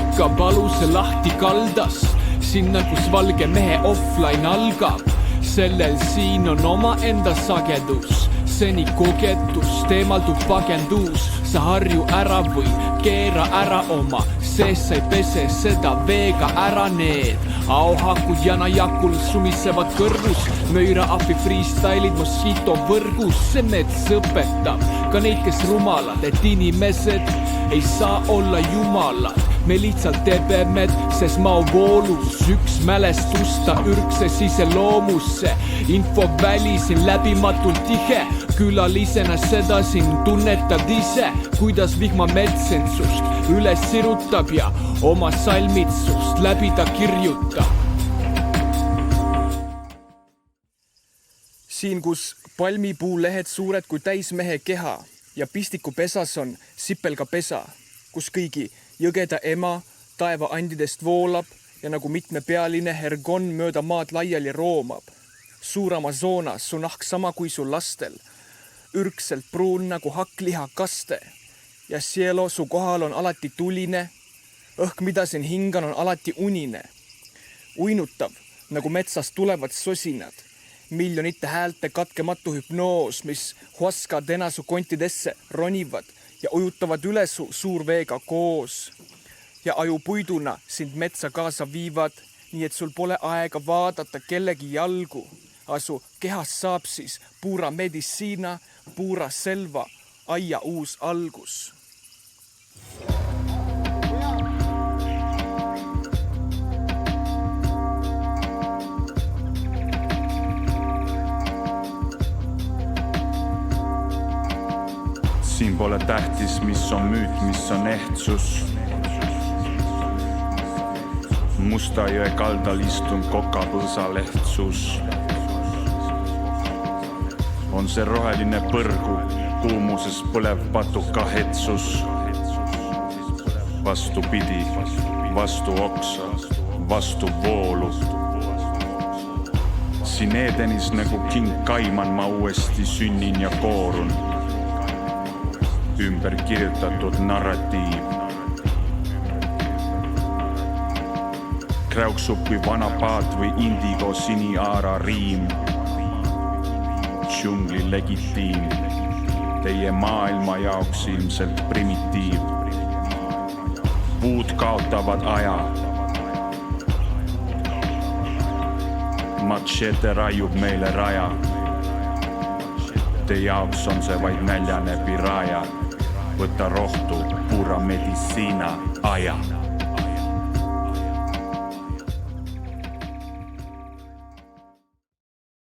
ikka valuse lahti kaldas, sinna kus valge mehe offline algab. Sellel siin on oma enda sagedus, seni kogetus, teemaldub pagendus. Sa harju ära või keera ära oma, sees sa ei pese seda veega ära need. Auhakud janajakul sumisevad kõrvus, möira ahvi freestylid moskito võrgus. See mets õpetab ka neid, kes rumalad, et inimesed ei saa olla jumalad. Me lihtsalt teeme, sest maa voolus, üks mälestusta ürkses iseloomusse. Info väli siin läbimatult tihe, külalisena seda siin tunnetad ise, kuidas vihma metsentsust üles sirutab ja oma salmitsust läbi ta kirjutab. Siin, kus palmipuu lehed suured kui täismehe keha ja pistikupesas on sipelgapesa, kus kõigi jõgeda ema taeva andidest voolab ja nagu mitmepealine hergon mööda maad laiali roomab. Suur Amazonas, su nahk sama kui su lastel, ürkselt pruun nagu hakkliha kaste ja sielo su kohal on alati tuline, õhk mida siin hingan on alati unine. Uinutav nagu metsast tulevad sosinad, miljonite häälte katkematu hüpnoos, mis huaskadena su kontidesse ronivad ja ujutavad üle su suurveega koos. Ja ajupuiduna sind metsa kaasa viivad, nii et sul pole aega vaadata kellegi jalgu. Asu kehas saab siis puura medisiina, puura selva, aia uus algus. Siin pole tähtis, mis on müüt, mis on ehtsus. Musta jõe kaldal istun kokapõsal ehtsus. On see roheline põrgu, kuumuses põlev patuka hetsus. Vastupidi, vastu oksa, vastu voolu. Siin Edenis nagu king Kaiman ma uuesti sünnin ja koorun. Ümber kirjutatud narratiiv. Kräuksub kui vana paat või indigo siniaara riim. Džungli legitiim, teie maailma jaoks ilmselt primitiiv. Puud kaotavad aja. Machete raiub meile raja. Te jaoks on see vaid näljane piraja. Võta rohtu, pura medisiina, aja.